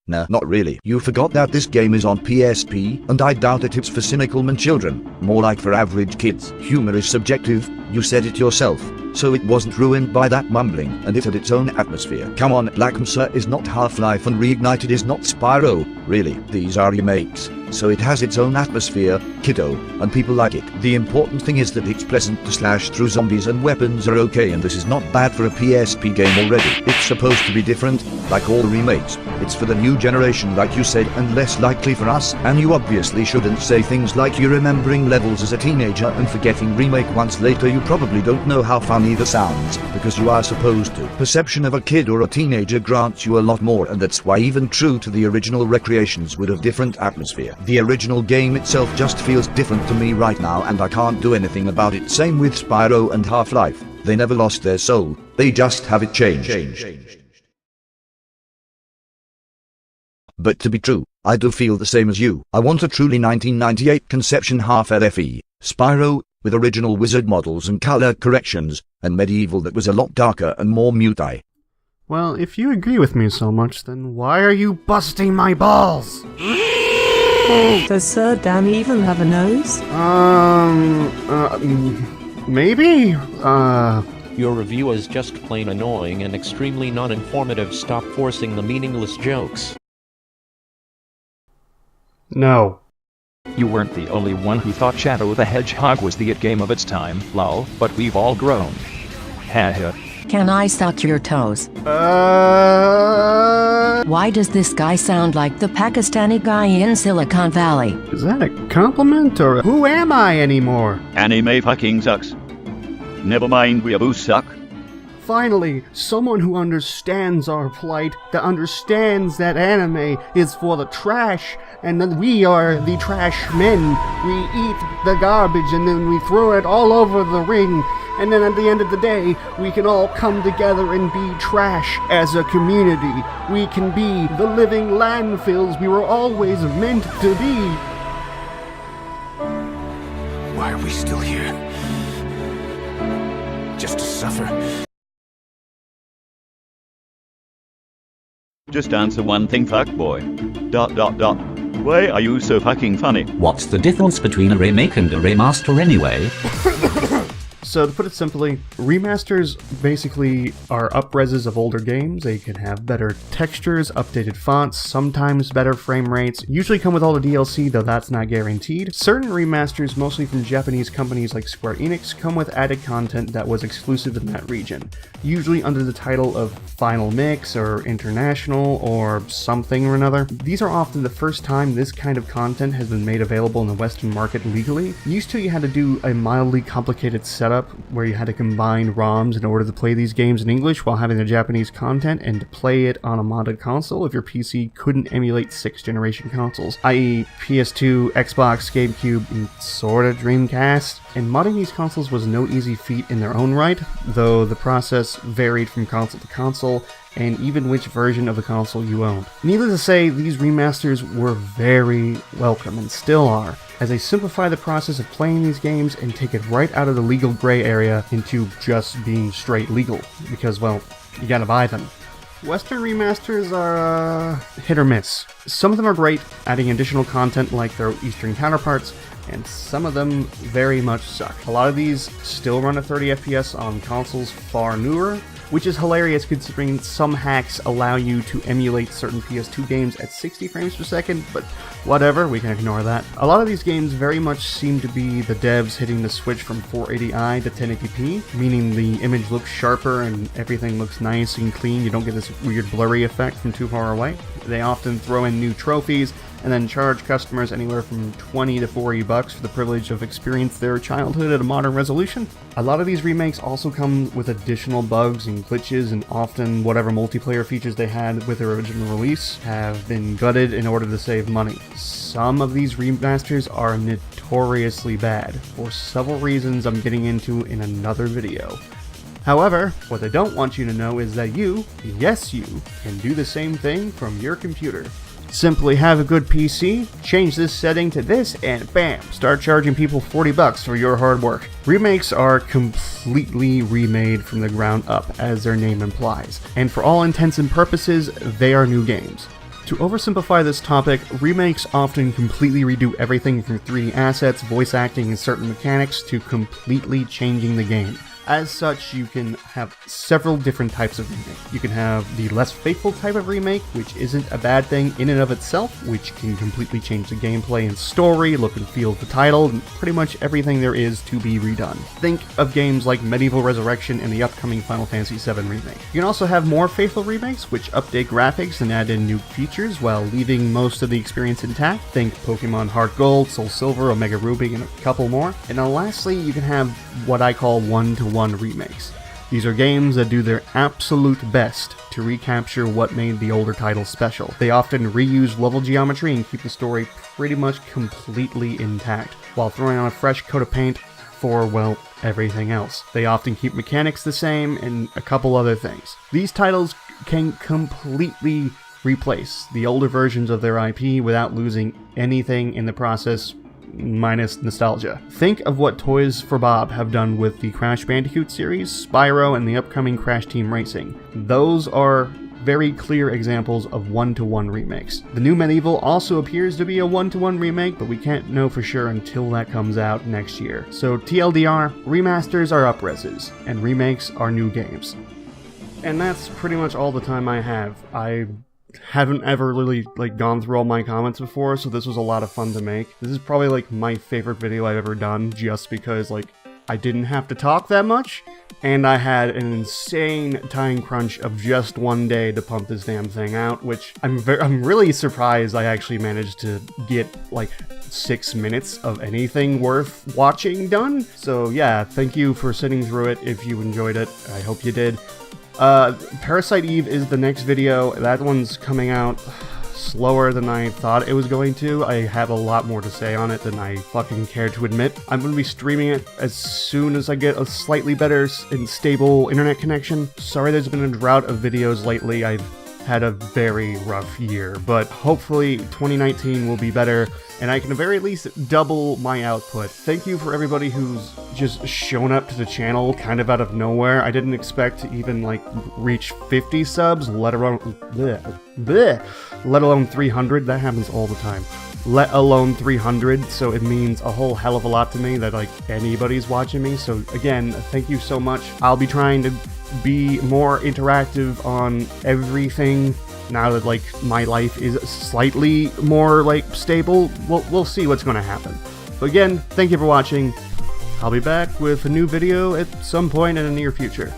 Nah, not really. You forgot that this game is on PSP, and I doubt that it's for cynical men children. More like for average kids. Humor is subjective, you said it yourself. So it wasn't ruined by that mumbling, and it had its own atmosphere. Come on, Black Mesa is not Half-Life and Reignited is not Spyro. Really, these are remakes. So it has its own atmosphere, kiddo, and people like it. The important thing is that it's pleasant to slash through zombies and weapons are okay, and this is not bad for a PSP game already. It's supposed to be different, like all the remakes. It's for the new generation like you said, and less likely for us, and you obviously shouldn't say things like you're remembering levels as a teenager and forgetting remake once later. You probably don't know how funny that sounds, because you are supposed to. Perception of a kid or a teenager grants you a lot more, and that's why even true to the original recreations would have different atmosphere. The original game itself just feels different to me right now, and I can't do anything about it. Same with Spyro and Half-Life. They never lost their soul, they just have it changed. But to be true, I do feel the same as you. I want a truly 1998 conception half-LFE, Spyro, with original wizard models and color corrections, and medieval that was a lot darker and more mutai. Well, if you agree with me so much, then why are you busting my balls? Does Sir Dan even have a nose? Maybe? Your review is just plain annoying and extremely non-informative. Stop forcing the meaningless jokes. No. You weren't the only one who thought Shadow the Hedgehog was the it game of its time, lol, but we've all grown. Haha. Can I suck your toes? Why does this guy sound like the Pakistani guy in Silicon Valley? Is that a compliment, or who am I anymore? Anime fucking sucks. Never mind, we both suck. Finally, someone who understands our plight, that understands that anime is for the trash, and that we are the trash men. We eat the garbage and then we throw it all over the ring, and then at the end of the day, we can all come together and be trash as a community. We can be the living landfills we were always meant to be. Why are we still here? Just to suffer? Just answer one thing, fuckboy. ... Why are you so fucking funny? What's the difference between a remake and a remaster anyway? So to put it simply, remasters basically are up-reses of older games. They can have better textures, updated fonts, sometimes better frame rates, usually come with all the DLC, though that's not guaranteed. Certain remasters, mostly from Japanese companies like Square Enix, come with added content that was exclusive in that region, usually under the title of Final Mix or International or something or another. These are often the first time this kind of content has been made available in the Western market legally. Used to, you had to do a mildly complicated setup where you had to combine ROMs in order to play these games in English while having the Japanese content, and to play it on a modded console if your PC couldn't emulate 6th generation consoles, i.e. PS2, Xbox, GameCube, and sorta Dreamcast. And modding these consoles was no easy feat in their own right, though the process varied from console to console, and even which version of the console you owned. Needless to say, these remasters were very welcome, and still are, as they simplify the process of playing these games and take it right out of the legal gray area into just being straight legal, because, well, you gotta buy them. Western remasters are hit or miss. Some of them are great, adding additional content like their Eastern counterparts, and some of them very much suck. A lot of these still run at 30 FPS on consoles far newer, which is hilarious considering some hacks allow you to emulate certain PS2 games at 60 frames per second, but whatever, we can ignore that. A lot of these games very much seem to be the devs hitting the switch from 480i to 1080p, meaning the image looks sharper and everything looks nice and clean. You don't get this weird blurry effect from too far away. They often throw in new trophies and then charge customers anywhere from $20 to $40 for the privilege of experiencing their childhood at a modern resolution. A lot of these remakes also come with additional bugs and glitches, and often whatever multiplayer features they had with their original release have been gutted in order to save money. Some of these remasters are notoriously bad, for several reasons I'm getting into in another video. However, what they don't want you to know is that you, yes you, can do the same thing from your computer. Simply have a good PC, change this setting to this, and bam, start charging people $40 for your hard work. Remakes are completely remade from the ground up, as their name implies, and for all intents and purposes, they are new games. To oversimplify this topic, remakes often completely redo everything from 3D assets, voice acting, and certain mechanics to completely changing the game. As such, you can have several different types of remake. You can have the less faithful type of remake, which isn't a bad thing in and of itself, which can completely change the gameplay and story, look and feel of the title, and pretty much everything there is to be redone. Think of games like Medieval Resurrection and the upcoming Final Fantasy VII Remake. You can also have more faithful remakes, which update graphics and add in new features while leaving most of the experience intact. Think Pokemon Heart Gold, Soul Silver, Omega Ruby, and a couple more. And then lastly, you can have what I call one-to-one remakes. These are games that do their absolute best to recapture what made the older titles special. They often reuse level geometry and keep the story pretty much completely intact, while throwing on a fresh coat of paint for, well, everything else. They often keep mechanics the same and a couple other things. These titles can completely replace the older versions of their IP without losing anything in the process, minus nostalgia. Think of what Toys for Bob have done with the Crash Bandicoot series, Spyro, and the upcoming Crash Team Racing. Those are very clear examples of one-to-one remakes. The new Medieval also appears to be a one-to-one remake, but we can't know for sure until that comes out next year. So TLDR, remasters are up-reses, and remakes are new games. And that's pretty much all the time I have. I haven't ever really gone through all my comments before, so this was a lot of fun to make. This is probably my favorite video I've ever done, just because I didn't have to talk that much, and I had an insane time crunch of just one day to pump this damn thing out, which I'm really surprised I actually managed to get 6 minutes of anything worth watching done. So yeah, thank you for sitting through it. If you enjoyed it, I hope you did. Parasite Eve is the next video. That one's coming out slower than I thought it was going to. I have a lot more to say on it than I fucking care to admit. I'm going to be streaming it as soon as I get a slightly better and stable internet connection. Sorry there's been a drought of videos lately. I've had a very rough year, but hopefully 2019 will be better, and I can at the very least double my output. Thank you for everybody who's just shown up to the channel kind of out of nowhere. I didn't expect to even reach 50 subs, let alone 300. That happens all the time. Let alone 300, so it means a whole hell of a lot to me that anybody's watching me. So again, thank you so much. I'll be trying to be more interactive on everything now that my life is slightly more stable. We'll see what's going to happen. But again, thank you for watching. I'll be back with a new video at some point in the near future.